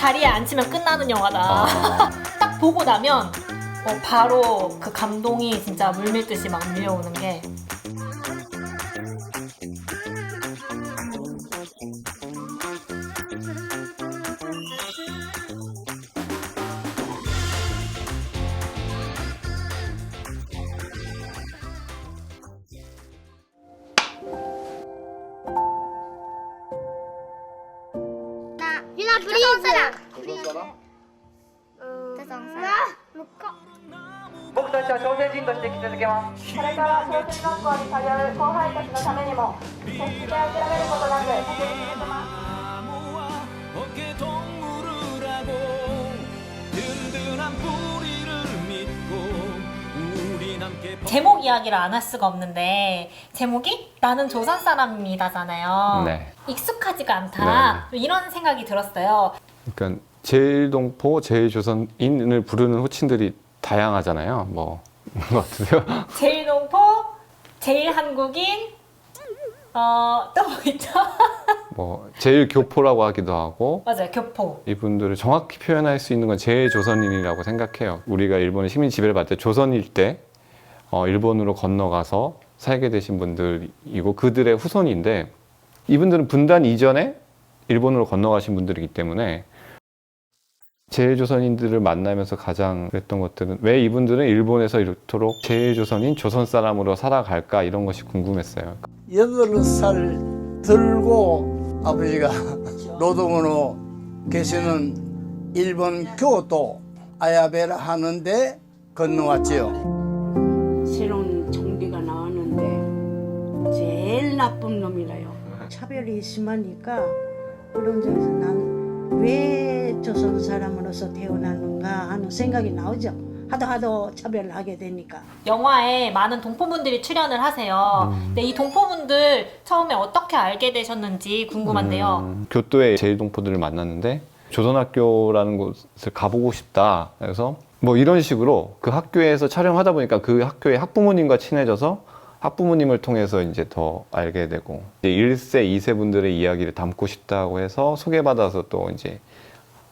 자리에 앉히면 끝나는 영화다. 딱 보고 나면 바로 그 감동이 진짜 물밀듯이 막 밀려오는 게. 유나 프린스.僕たちは朝鮮人として生き続けます。これから朝鮮学校に通う後輩たちのためにも決して諦めることなく走り続けます。 제목 이야기를 안 할 수가 없는데 제목이 나는 조선 사람입니다잖아요. 네. 익숙하지가 않다. 이런 생각이 들었어요. 그러니까 제일동포, 제일조선인을 부르는 호칭들이 다양하잖아요. 뭐 같으세요? 제일동포, 제일한국인, 또 뭐 있죠? 뭐 제일교포라고 하기도 하고. 맞아요, 교포. 이분들을 정확히 표현할 수 있는 건 제조선인이라고 생각해요. 우리가 일본의 시민 지배를 받을 때 조선일 때 일본으로 건너가서 살게 되신 분들이고 그들의 후손인데 이분들은 분단 이전에 일본으로 건너가신 분들이기 때문에 제조선인들을 만나면서 가장 그랬던 것들은 왜 이분들은 일본에서 이토록 제조선인 조선 사람으로 살아갈까 이런 것이 궁금했어요. 8살 들고 아버지가 노동으로 계시는 일본 교토 아야베라 하는데 건너왔지요. 새로운 총리가 나왔는데 제일 나쁜 놈이라요. 차별이 심하니까 그런 점에서 난 왜 조선 사람으로서 태어났는가 하는 생각이 나오죠. 하도 차별을 하게 되니까. 영화에 많은 동포분들이 출연을 하세요. 근데 이 동포분들 처음에 어떻게 알게 되셨는지 궁금한데요. 교토의 제일동포들을 만났는데 조선학교라는 곳을 가보고 싶다. 그래서 뭐 이런 식으로 그 학교에서 촬영하다 보니까 그 학교의 학부모님과 친해져서 학부모님을 통해서 이제 더 알게 되고 이제 1세, 2세 분들의 이야기를 담고 싶다고 해서 소개받아서 또 이제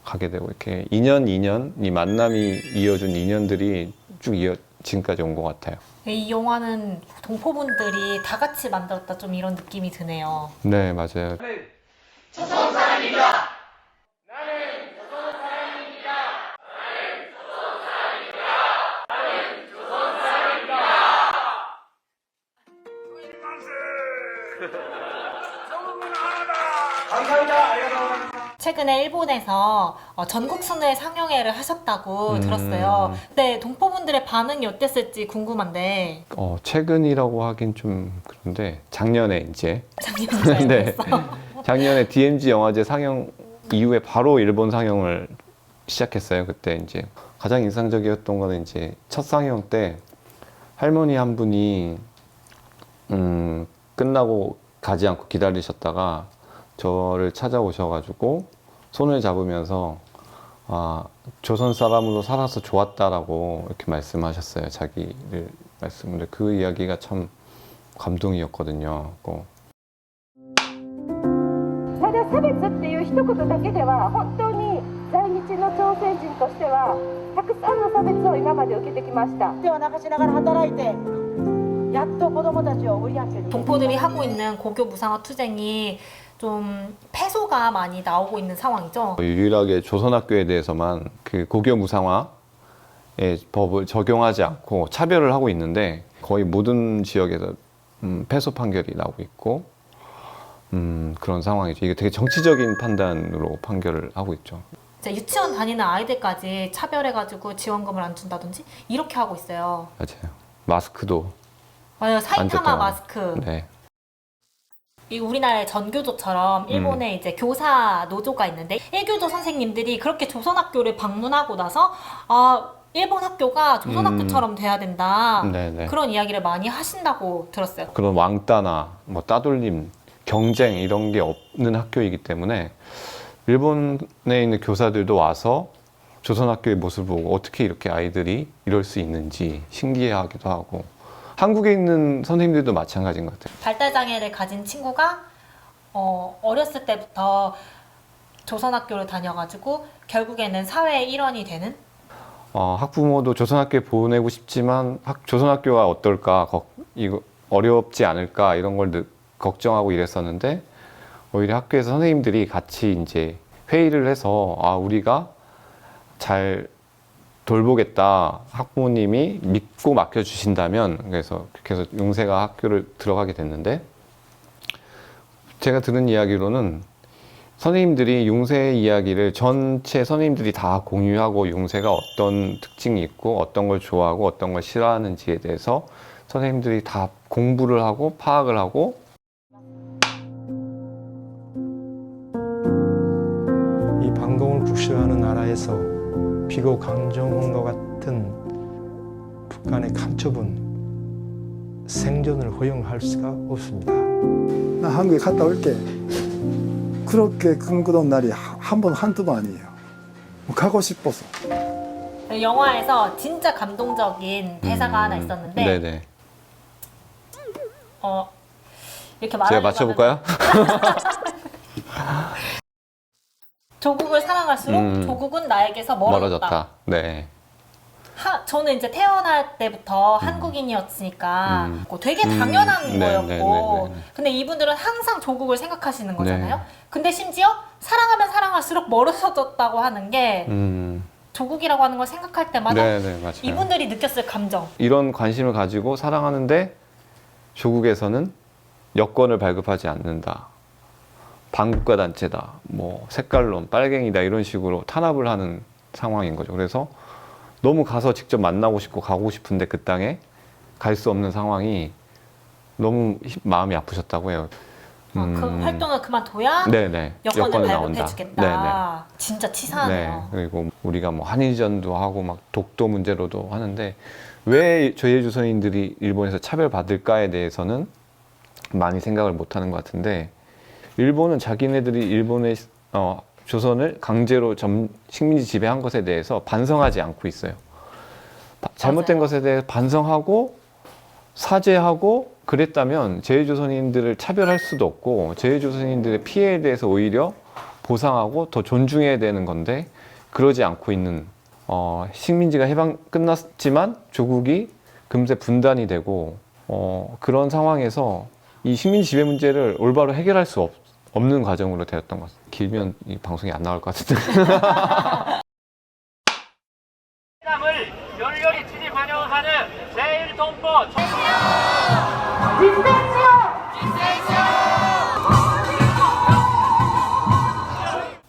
가게 되고 이렇게 인연이 만남이 이어준 인연들이 쭉 지금까지 온 것 같아요. 이 영화는 동포분들이 다 같이 만들었다 좀 이런 느낌이 드네요. 네, 맞아요. 조선 사람입니다. 감사합니다. 감사합니다. 최근에 일본에서 전국 순회 상영회를 하셨다고 들었어요. 근데 동포분들의 반응이 어땠을지 궁금한데. 최근이라고 하긴 좀 그런데 작년에 이제 작년에 네. 네. 작년에 DMZ 영화제 상영 이후에 바로 일본 상영을 시작했어요. 그때 이제 가장 인상적이었던 거는 이제 첫 상영 때 할머니 한 분이 끝나고 가지 않고 기다리셨다가 저를 찾아오셔가지고 손을 잡으면서 조선 사람으로 살아서 좋았다라고 이렇게 말씀하셨어요. 자기를 말씀을. 그 이야기가 참 감동이었거든요. ただ差別っていう一言だけでは本当に在日の朝鮮人としてはたくさんの差別を今まで受けてきました。手を流しながら働いてやっと子供たちを売り上げに 동포들이 하고 있는 고교 무상화 투쟁이 좀 패소가 많이 나오고 있는 상황이죠. 유일하게 조선학교에 대해서만 그 고교 무상화의 법을 적용하지 않고 차별을 하고 있는데 거의 모든 지역에서 패소 판결이 나오고 있고 그런 상황이죠. 이게 되게 정치적인 판단으로 판결을 하고 있죠. 이제 유치원 다니는 아이들까지 차별해가지고 지원금을 안 준다든지 이렇게 하고 있어요. 맞아요. 마스크도 맞아요. 안 사이타마 줬다고. 마스크. 네. 이 우리나라의 전교조처럼 일본에 이제 교사 노조가 있는데 1교조 선생님들이 그렇게 조선학교를 방문하고 나서 일본 학교가 조선학교처럼 돼야 된다. 네네. 그런 이야기를 많이 하신다고 들었어요. 그런 왕따나 뭐 따돌림, 경쟁 이런 게 없는 학교이기 때문에 일본에 있는 교사들도 와서 조선학교의 모습을 보고 어떻게 이렇게 아이들이 이럴 수 있는지 신기해하기도 하고 한국에 있는 선생님들도 마찬가지인 것 같아요. 발달장애를 가진 친구가 어렸을 때부터 조선학교를 다녀가지고 결국에는 사회의 일원이 되는? 학부모도 조선학교에 보내고 싶지만 조선학교가 어떨까, 이거 어렵지 않을까 이런 걸 걱정하고 이랬었는데 오히려 학교에서 선생님들이 같이 이제 회의를 해서 우리가 잘 돌보겠다, 학부모님이 믿고 맡겨주신다면, 그래서 그렇게 해서 용세가 학교를 들어가게 됐는데, 제가 들은 이야기로는 선생님들이 용세의 이야기를 전체 선생님들이 다 공유하고 용세가 어떤 특징이 있고 어떤 걸 좋아하고 어떤 걸 싫어하는지에 대해서 선생님들이 다 공부를 하고 파악을 하고, 이 방동을 국시하는 나라에서 비고 강정훈과 같은 북한의 간첩은 생존을 허용할 수가 없습니다. 나 한국에 갔다 올 때 그렇게 근거던 날이 한 번 한두 번 아니에요. 가고 싶어서. 영화에서 진짜 감동적인 대사가 하나 있었는데 네네. 이렇게 제가 말하려고 맞춰볼까요? 조국을 사랑할수록 조국은 나에게서 멀어졌다. 네. 저는 이제 태어날 때부터 한국인이었으니까 되게 당연한 거였고, 근데 이분들은 항상 조국을 생각하시는 거잖아요. 네. 근데 심지어 사랑하면 사랑할수록 멀어졌다고 하는 게 조국이라고 하는 걸 생각할 때마다 네네, 맞아요. 이분들이 느꼈을 감정. 이런 관심을 가지고 사랑하는데 조국에서는 여권을 발급하지 않는다, 반국가 단체다, 뭐 색깔론, 빨갱이다 이런 식으로 탄압을 하는 상황인 거죠. 그래서 너무 가서 직접 만나고 싶고 가고 싶은데 그 땅에 갈 수 없는 상황이 너무 마음이 아프셨다고 해요. 그 활동을 그만둬야 네네. 여권을 나온다. 발급해주겠다. 네네. 진짜 치사하네요. 네. 그리고 우리가 뭐 한일전도 하고 막 독도 문제로도 하는데 왜 조선인들이 일본에서 차별받을까에 대해서는 많이 생각을 못하는 것 같은데, 일본은 자기네들이 일본의 조선을 강제로 식민지 지배한 것에 대해서 반성하지 않고 있어요. 잘못된 맞아요. 것에 대해 반성하고 사죄하고 그랬다면 제일조선인들을 차별할 수도 없고 제일조선인들의 피해에 대해서 오히려 보상하고 더 존중해야 되는 건데, 그러지 않고 있는, 식민지가 해방 끝났지만 조국이 금세 분단이 되고 그런 상황에서 이 식민지 지배 문제를 올바로 해결할 수 없는 과정으로 되었던 것 같습니다. 길면 이 방송이 안 나올 것 같은데. 을 열렬히 진입 환영하는 제1동포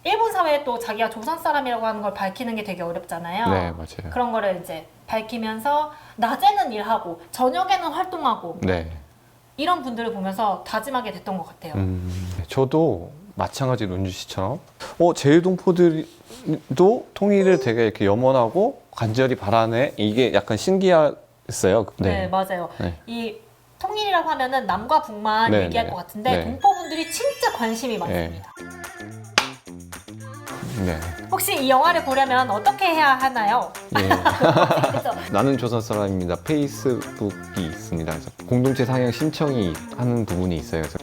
일본 사회에 또 자기가 조선 사람이라고 하는 걸 밝히는 게 되게 어렵잖아요. 네, 맞아요. 그런 거를 이제 밝히면서 낮에는 일하고 저녁에는 활동하고 네. 이런 분들을 보면서 다짐하게 됐던 것 같아요. 저도 마찬가지로 은주 씨처럼 제일동포들도 통일을 되게 이렇게 염원하고 간절히 바라네, 이게 약간 신기했어요. 네, 맞아요. 네. 이 통일이라고 하면은 남과 북만 네, 얘기할 네. 것 같은데 네. 동포분들이 진짜 관심이 많습니다. 네. 혹시 이 영화를 보려면 어떻게 해야 하나요? 예. 그렇죠? 나는 조선 사람입니다. 페이스북이 있습니다. 그래서 공동체 상영 신청이 하는 부분이 있어요. 그래서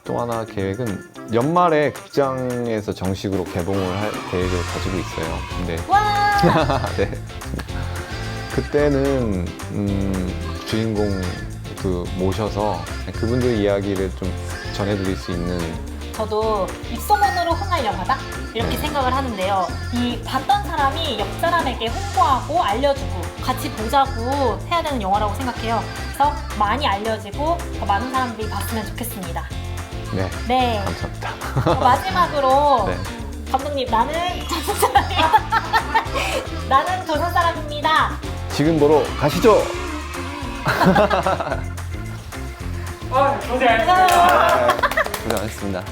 또 하나 계획은 연말에 극장에서 정식으로 개봉을 할 계획을 가지고 있어요. 근데 와! 네. 그때는 주인공 모셔서 그분들 이야기를 좀 전해드릴 수 있는. 저도 입소문으로 흥할 영화다? 이렇게 생각을 하는데요. 이 봤던 사람이 옆 사람에게 홍보하고 알려주고 같이 보자고 해야 되는 영화라고 생각해요. 그래서 많이 알려지고 더 많은 사람들이 봤으면 좋겠습니다. 네. 네. 감사합니다. 마지막으로 네. 감독님, 나는 조선 사람이야. 나는 조선 사람입니다. 지금 보러 가시죠. 고생하셨습니다. 고생하셨습니다.